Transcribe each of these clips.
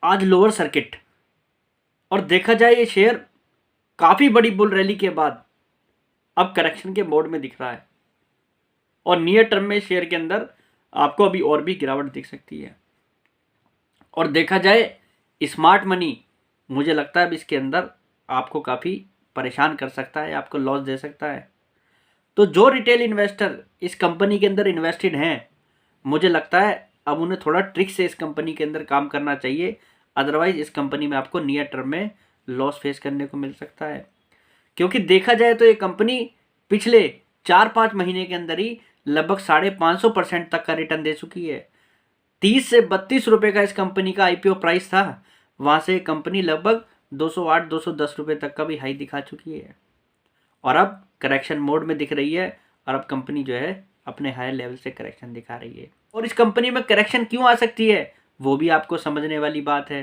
आज lower circuit, और देखा जाए ये शेयर काफ़ी बड़ी बुल रैली के बाद अब करेक्शन के मोड में दिख रहा है और नियर टर्म में शेयर के अंदर आपको अभी और भी गिरावट दिख सकती है। और देखा जाए स्मार्ट मनी, मुझे लगता है अब इसके अंदर आपको काफ़ी परेशान कर सकता है, आपको लॉस दे सकता है। तो जो रिटेल इन्वेस्टर इस कंपनी के अंदर इन्वेस्टेड हैं, मुझे लगता है अब उन्हें थोड़ा ट्रिक से इस कंपनी के अंदर काम करना चाहिए, अदरवाइज इस कंपनी में आपको नियर टर्म में लॉस फेस करने को मिल सकता है। क्योंकि देखा जाए तो ये कंपनी पिछले 4-5 महीने के अंदर ही लगभग 550% तक का रिटर्न दे चुकी है। 30 से 32 रुपये का इस कंपनी का आईपीओ प्राइस था, वहाँ से कंपनी लगभग 208-210 रुपये तक का भी हाई दिखा चुकी है और अब करेक्शन मोड में दिख रही है और अब कंपनी जो है अपने हायर लेवल से करेक्शन दिखा रही है। और इस कंपनी में करेक्शन क्यों आ सकती है वो भी आपको समझने वाली बात है,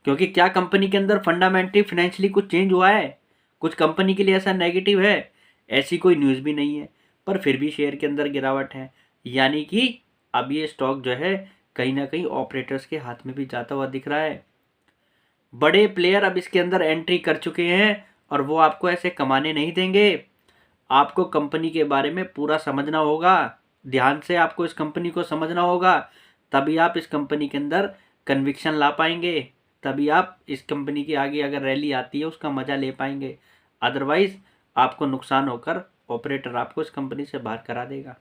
क्योंकि क्या कंपनी के अंदर फंडामेंटली फाइनेंशियली कुछ चेंज हुआ है, कुछ कंपनी के लिए ऐसा नेगेटिव है, ऐसी कोई न्यूज़ भी नहीं है, पर फिर भी शेयर के अंदर गिरावट है। यानी कि अब ये स्टॉक जो है कहीं ना कहीं ऑपरेटर्स के हाथ में भी जाता हुआ दिख रहा है। बड़े प्लेयर अब इसके अंदर एंट्री कर चुके हैं और वो आपको ऐसे कमाने नहीं देंगे। आपको कंपनी के बारे में पूरा समझना होगा, ध्यान से आपको इस कंपनी को समझना होगा, तभी आप इस कंपनी के अंदर कन्विक्शन ला पाएंगे, तभी आप इस कंपनी की आगे अगर रैली आती है उसका मज़ा ले पाएंगे। अदरवाइज आपको नुकसान होकर ऑपरेटर आपको इस कंपनी से बाहर करा देगा।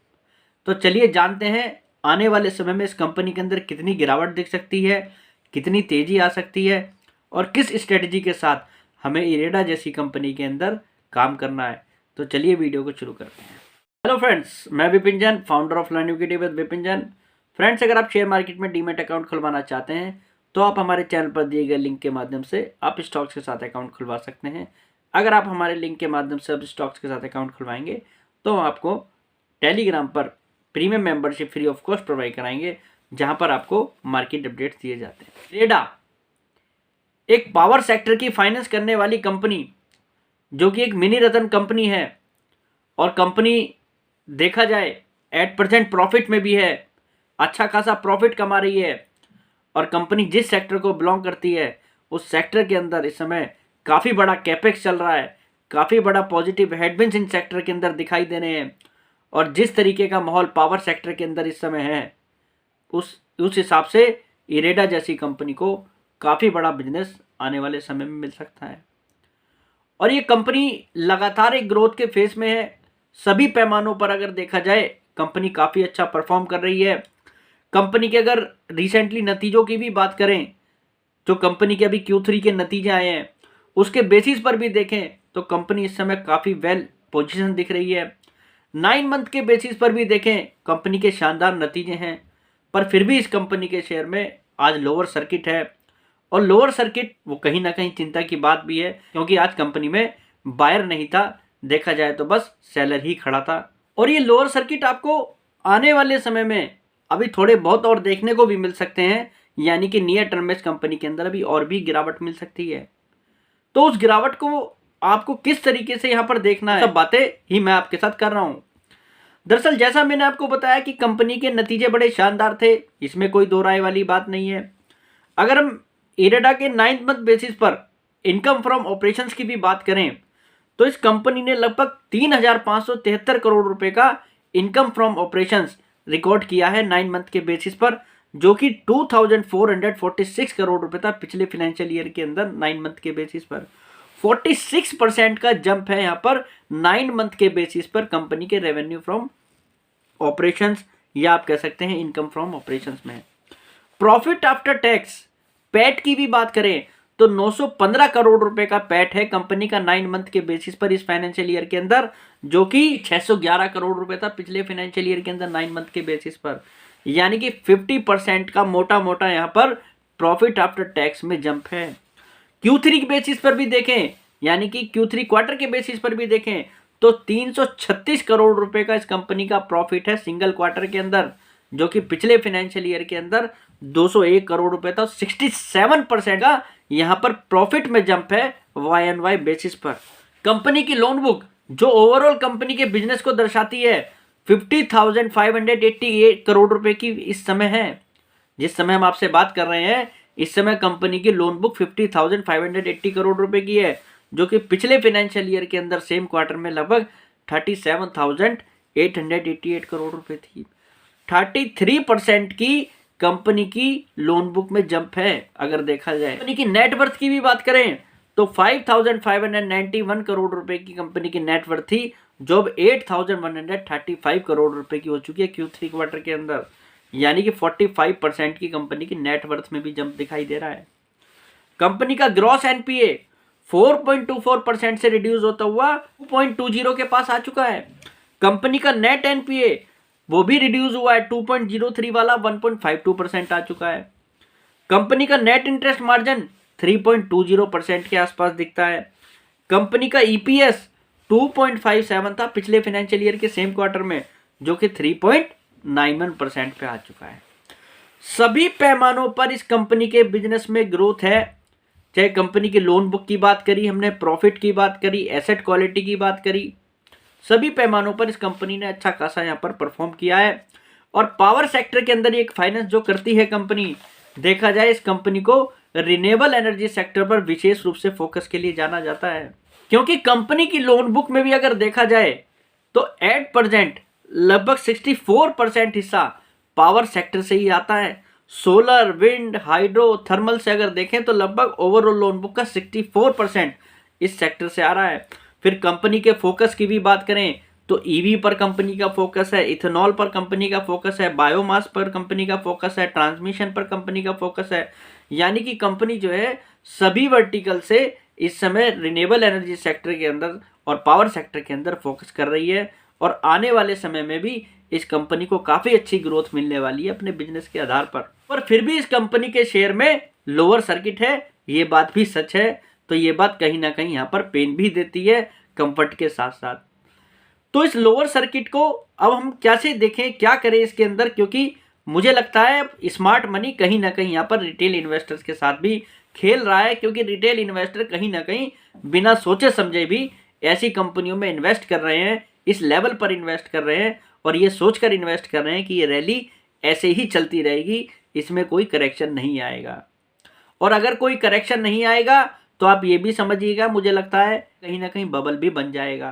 तो चलिए जानते हैं आने वाले समय में इस कंपनी के अंदर कितनी गिरावट दिख सकती है, कितनी तेज़ी आ सकती है और किस स्ट्रेटजी के साथ हमें इरेडा जैसी कंपनी के अंदर काम करना है। तो चलिए वीडियो को शुरू करते हैं। हेलो फ्रेंड्स, मैं Vipin Jain, founder of learn UKT with Vipin Jain. Friends, अगर आप शेयर मार्केट में डीमैट अकाउंट खुलवाना चाहते हैं तो आप हमारे चैनल पर दिए गए लिंक के माध्यम से आप स्टॉक्स के साथ अकाउंट खुलवा सकते हैं। अगर आप हमारे लिंक के माध्यम से अब स्टॉक्स के साथ अकाउंट खुलवाएंगे तो आपको टेलीग्राम पर premium membership free of cost provide कराएंगे, जहां पर आपको मार्केट अपडेट्स दिए जाते हैं। इरेडा एक पावर सेक्टर की फाइनेंस करने वाली कंपनी, जो कि एक मिनी रतन कंपनी है और कंपनी देखा जाए एट % प्रॉफिट में भी है, अच्छा खासा प्रॉफिट कमा रही है। और कंपनी जिस सेक्टर को बिलोंग करती है उस सेक्टर के अंदर इस समय काफ़ी बड़ा कैपेक्स चल रहा है, काफ़ी बड़ा पॉजिटिव हेडविंड्स इन सेक्टर के अंदर दिखाई दे रहे हैं। और जिस तरीके का माहौल पावर सेक्टर के अंदर इस समय है उस हिसाब से इरेडा जैसी कंपनी को काफ़ी बड़ा बिजनेस आने वाले समय में मिल सकता है। और ये कंपनी लगातार एक ग्रोथ के फेज में है। सभी पैमानों पर अगर देखा जाए कंपनी काफ़ी अच्छा परफॉर्म कर रही है। कंपनी के अगर रिसेंटली नतीजों की भी बात करें, जो कंपनी के अभी Q3 के नतीजे आए हैं उसके बेसिस पर भी देखें तो कंपनी इस समय काफ़ी वेल पोजीशन दिख रही है। 9 मंथ के बेसिस पर भी देखें कंपनी के शानदार नतीजे हैं, पर फिर भी इस कंपनी के शेयर में आज लोअर सर्किट है। और लोअर सर्किट वो कहीं ना कहीं चिंता की बात भी है, क्योंकि आज कंपनी में बायर नहीं था, देखा जाए तो बस सेलर ही खड़ा था। और ये लोअर सर्किट आपको आने वाले समय में अभी थोड़े बहुत और देखने को भी मिल सकते हैं, यानी कि नियर टर्म में इस कंपनी के अंदर अभी और भी गिरावट मिल सकती है। तो उस गिरावट को आपको किस तरीके से यहाँ पर देखना है, सब बातें ही मैं आपके साथ कर रहा हूँ। दरअसल जैसा मैंने आपको बताया कि कंपनी के नतीजे बड़े शानदार थे, इसमें कोई दो राय वाली बात नहीं है। अगर हम इरेडा के 9th मंथ बेसिस पर इनकम फ्रॉम ऑपरेशंस की भी बात करें तो इस कंपनी ने लगभग 3,573 करोड़ रुपए का इनकम फ्रॉम ऑपरेशंस रिकॉर्ड किया है 9 मंथ के बेसिस पर, जो कि 2,446 करोड़ रुपए था पिछले फाइनेंशियल ईयर के अंदर 9 मंथ के बेसिस पर। 46% का जंप है यहाँ पर 9 मंथ के बेसिस पर कंपनी के रेवेन्यू फ्रॉम ऑपरेशंस, या आप कह सकते हैं इनकम फ्रॉम ऑपरेशंस में। प्रॉफिट आफ्टर टैक्स पैट की भी बात करें तो 915 करोड़ रुपए का पैट है कंपनी का 9 मंथ के बेसिस पर इस फाइनेंशियल ईयर के अंदर, जो कि 611 करोड़ रुपए था पिछले फाइनेंशियल ईयर के अंदर 9 मंथ के बेसिस पर। यानी कि 50% का मोटा मोटा यहाँ पर प्रॉफिट आफ्टर टैक्स में जंप है। Q3 के बेसिस पर भी देखें, यानी कि Q3 क्वार्टर के बेसिस पर भी देखें तो 336 करोड़ रुपए का इस कंपनी का प्रॉफिट है सिंगल क्वार्टर के अंदर, जो कि पिछले फाइनेंशियल ईयर के अंदर 201 करोड़ रुपए था। 67% का यहाँ पर प्रॉफिट में जंप है YoY बेसिस पर। कंपनी की लोन बुक जो ओवरऑल कंपनी के बिजनेस को दर्शाती है 50,588 करोड़ रुपए की इस समय है। जिस समय हम आपसे बात कर रहे हैं इस समय कंपनी की लोन बुक 50,580 करोड़ रुपए की है, जो कि पिछले फाइनेंशियल ईयर के अंदर सेम क्वार्टर में लगभग 37,888 करोड़ रुपए थी। 33% की कंपनी की लोन बुक में जंप है। अगर देखा जाए कंपनी की नेटवर्थ की भी बात करें तो 5,591 करोड़ रुपए की कंपनी की नेटवर्थ थी, जो अब 8,135 करोड़ रुपए की हो चुकी है Q3 क्वार्टर के अंदर, यानी कि 45% की कंपनी की नेटवर्थ में भी जंप दिखाई दे रहा है। कंपनी का ग्रॉस एनपीए 4.24% से रिड्यूस होता हुआ 2.20 के पास आ चुका है। कंपनी का नेट एनपीए वो भी रिड्यूस हुआ है, 2.03 वाला 1.52% आ चुका है। कंपनी का नेट इंटरेस्ट मार्जिन 3.20% के आसपास दिखता है। कंपनी का ईपीएस 2.57 था पिछले फाइनेंशियल ईयर के सेम क्वार्टर में, जो कि 3.91% पे आ चुका है। सभी पैमानों पर इस कंपनी के बिजनेस में ग्रोथ है। चाहे कंपनी की लोन बुक की बात करी हमने, प्रॉफिट की बात करी, एसेट क्वालिटी की बात करी, सभी पैमानों पर इस कंपनी ने अच्छा खासा यहाँ पर परफॉर्म किया है। और पावर सेक्टर के अंदर एक फाइनेंस जो करती है कंपनी, देखा जाए इस कंपनी को रिन्यूएबल एनर्जी सेक्टर पर विशेष रूप से फोकस के लिए जाना जाता है, क्योंकि कंपनी की लोन बुक में भी अगर देखा जाए तो एट प्रेजेंट लगभग 64% हिस्सा पावर सेक्टर से ही आता है। सोलर, विंड, हाइड्रो, थर्मल से अगर देखें तो लगभग ओवरऑल लोन बुक का 64% इस सेक्टर से आ रहा है। फिर कंपनी के फोकस की भी बात करें तो ईवी पर कंपनी का फोकस है, इथेनॉल पर कंपनी का फोकस है, बायोमास पर कंपनी का फोकस है, ट्रांसमिशन पर कंपनी का फोकस है। यानी कि कंपनी जो है सभी वर्टिकल से इस समय रिन्यूएबल एनर्जी सेक्टर के अंदर और पावर सेक्टर के अंदर फोकस कर रही है, और आने वाले समय में भी इस कंपनी को काफ़ी अच्छी ग्रोथ मिलने वाली है अपने बिजनेस के आधार पर फिर भी इस कंपनी के शेयर में लोअर सर्किट है, ये बात भी सच है। तो ये बात कहीं ना कहीं यहाँ पर पेन भी देती है कंफर्ट के साथ साथ। तो इस लोअर सर्किट को अब हम कैसे देखें, क्या करें इसके अंदर, क्योंकि मुझे लगता है स्मार्ट मनी कहीं ना कहीं यहाँ पर रिटेल इन्वेस्टर्स के साथ भी खेल रहा है, क्योंकि रिटेल इन्वेस्टर कहीं ना कहीं बिना सोचे समझे भी ऐसी कंपनियों में इन्वेस्ट कर रहे हैं, इस लेवल पर इन्वेस्ट कर रहे हैं, और ये सोचकर इन्वेस्ट कर रहे हैं कि ये रैली ऐसे ही चलती रहेगी, इसमें कोई करेक्शन नहीं आएगा। और अगर कोई करेक्शन नहीं आएगा तो आप ये भी समझिएगा, मुझे लगता है कहीं ना कहीं बबल भी बन जाएगा,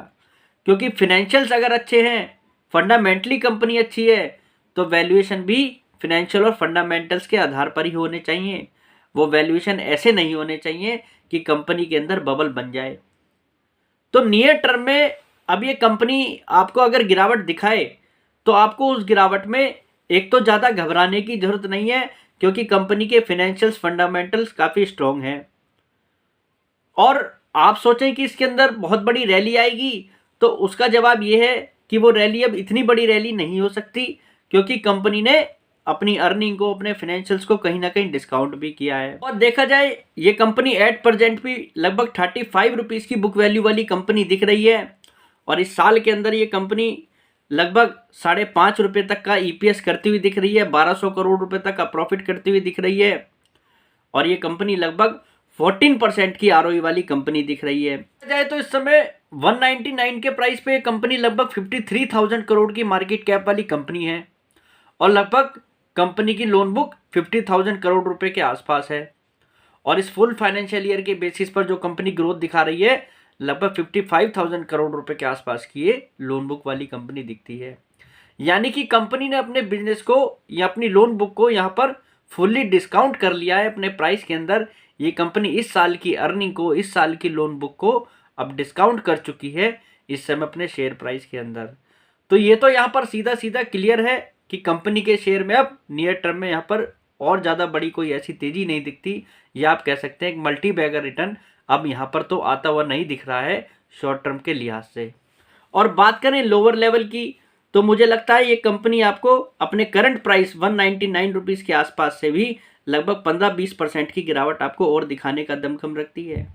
क्योंकि फिनेंशियल्स अगर अच्छे हैं, फंडामेंटली कंपनी अच्छी है, तो वैल्यूएशन भी फिनेंशियल और फंडामेंटल्स के आधार पर ही होने चाहिए। वो वैल्यूएशन ऐसे नहीं होने चाहिए कि कंपनी के अंदर बबल बन जाए। तो नियर टर्म में अब ये कंपनी आपको अगर गिरावट दिखाए तो आपको उस गिरावट में एक तो ज़्यादा घबराने की जरूरत नहीं है, क्योंकि कंपनी के फिनेंशियल्स फंडामेंटल्स काफ़ी स्ट्रॉन्ग हैं। और आप सोचें कि इसके अंदर बहुत बड़ी रैली आएगी, तो उसका जवाब ये है कि वो रैली अब इतनी बड़ी रैली नहीं हो सकती, क्योंकि कंपनी ने अपनी अर्निंग को, अपने फाइनेंशियल्स को कहीं ना कहीं डिस्काउंट भी किया है। और देखा जाए ये कंपनी एट प्रेजेंट भी लगभग 35 रुपीज़ की बुक वैल्यू वाली कंपनी दिख रही है, और इस साल के अंदर ये कंपनी लगभग 5.5 रुपये तक का ईपीएस करती हुई दिख रही है, 1200 करोड़ रुपए तक का प्रॉफिट करती हुई दिख रही है, और ये कंपनी लगभग 14% की आरओई वाली कंपनी दिख रही है। जाए तो इस समय 199 के प्राइस पे कंपनी लगभग 53,000 करोड़ की मार्केट कैप वाली कंपनी है, और लगभग कंपनी की लोन बुक 50,000 करोड़ रुपए के आसपास है। और इस फुल फाइनेंशियल ईयर के बेसिस पर जो कंपनी ग्रोथ दिखा रही है, लगभग 55,000 करोड़ रुपए के आसपास की ये लोन बुक वाली कंपनी दिखती है। यानी कि कंपनी ने अपने बिजनेस को या अपनी लोन बुक को यहाँ पर फुल्ली डिस्काउंट कर लिया है अपने प्राइस के अंदर। ये कंपनी इस साल की अर्निंग को, इस साल की लोन बुक को अब डिस्काउंट कर चुकी है इस समय अपने शेयर प्राइस के अंदर। तो ये तो यहाँ पर सीधा सीधा क्लियर है कि कंपनी के शेयर में अब नियर टर्म में यहाँ पर और ज़्यादा बड़ी कोई ऐसी तेज़ी नहीं दिखती, या आप कह सकते हैं एक मल्टी बैगर रिटर्न अब यहाँ पर तो आता हुआ नहीं दिख रहा है शॉर्ट टर्म के लिहाज से। और बात करें लोअर लेवल की, तो मुझे लगता है ये कंपनी आपको अपने करंट प्राइस 199 रुपीज़ के आसपास से भी लगभग 15-20% की गिरावट आपको और दिखाने का दमखम रखती है।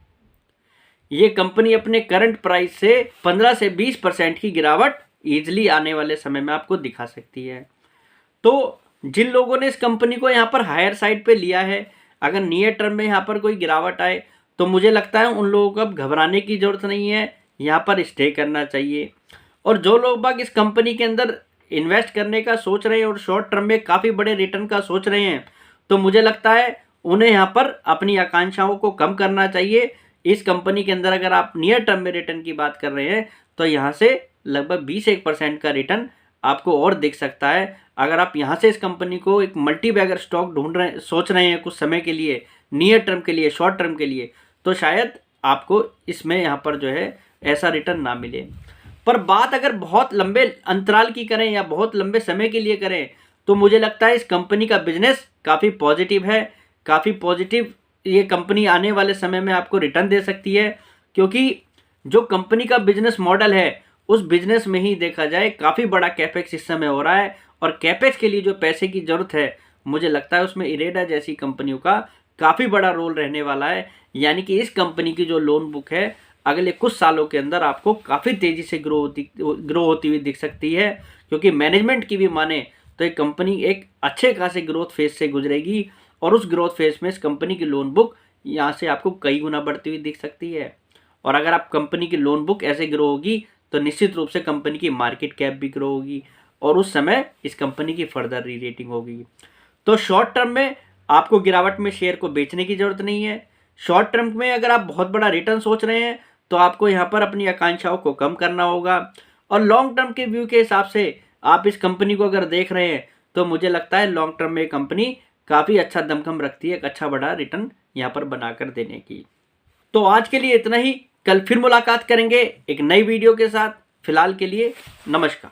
ये कंपनी अपने करंट प्राइस से 15 से 20% की गिरावट ईजिली आने वाले समय में आपको दिखा सकती है। तो जिन लोगों ने इस कंपनी को यहाँ पर हायर साइड पे लिया है, अगर नियर टर्म में यहाँ पर कोई गिरावट आए तो मुझे लगता है उन लोगों को अब घबराने की ज़रूरत नहीं है, यहाँ पर स्टे करना चाहिए। और जो लोग बाग इस कंपनी के अंदर इन्वेस्ट करने का सोच रहे हैं और शॉर्ट टर्म में काफ़ी बड़े रिटर्न का सोच रहे हैं, तो मुझे लगता है उन्हें यहाँ पर अपनी आकांक्षाओं को कम करना चाहिए। इस कंपनी के अंदर अगर आप नियर टर्म में रिटर्न की बात कर रहे हैं तो यहाँ से लगभग 21% का रिटर्न आपको और दिख सकता है। अगर आप यहाँ से इस कंपनी को एक मल्टी बैगर स्टॉक ढूंढ रहे सोच रहे हैं कुछ समय के लिए, नियर टर्म के लिए, शॉर्ट टर्म के लिए, तो शायद आपको इसमें यहाँ पर जो है ऐसा रिटर्न ना मिले। पर बात अगर बहुत लंबे अंतराल की करें या बहुत लंबे समय के लिए करें तो मुझे लगता है इस कंपनी का बिजनेस काफ़ी पॉजिटिव है, काफ़ी पॉजिटिव। ये कंपनी आने वाले समय में आपको रिटर्न दे सकती है, क्योंकि जो कंपनी का बिजनेस मॉडल है उस बिजनेस में ही देखा जाए काफ़ी बड़ा कैपेक्स इस समय हो रहा है। और कैपेक्स के लिए जो पैसे की ज़रूरत है मुझे लगता है उसमें इरेडा जैसी कंपनियों का काफ़ी बड़ा रोल रहने वाला है। यानी कि इस कंपनी की जो लोन बुक है अगले कुछ सालों के अंदर आपको काफ़ी तेज़ी से ग्रो होती हुई दिख सकती है, क्योंकि मैनेजमेंट की भी माने तो एक कंपनी एक अच्छे खासे ग्रोथ फेज से गुजरेगी और उस ग्रोथ फेज में इस कंपनी की लोन बुक यहाँ से आपको कई गुना बढ़ती हुई दिख सकती है। और अगर आप कंपनी की लोन बुक ऐसे ग्रो होगी तो निश्चित रूप से कंपनी की मार्केट कैप भी ग्रो होगी और उस समय इस कंपनी की फर्दर री रेटिंग होगी। तो शॉर्ट टर्म में आपको गिरावट में शेयर को बेचने की जरूरत नहीं है। शॉर्ट टर्म में अगर आप बहुत बड़ा रिटर्न सोच रहे हैं तो आपको यहाँ पर अपनी आकांक्षाओं को कम करना होगा। और लॉन्ग टर्म के व्यू के हिसाब से आप इस कंपनी को अगर देख रहे हैं तो मुझे लगता है लॉन्ग टर्म में कंपनी काफ़ी अच्छा दमखम रखती है, एक अच्छा बड़ा रिटर्न यहाँ पर बनाकर देने की। तो आज के लिए इतना ही, कल फिर मुलाकात करेंगे एक नई वीडियो के साथ। फिलहाल के लिए नमस्कार।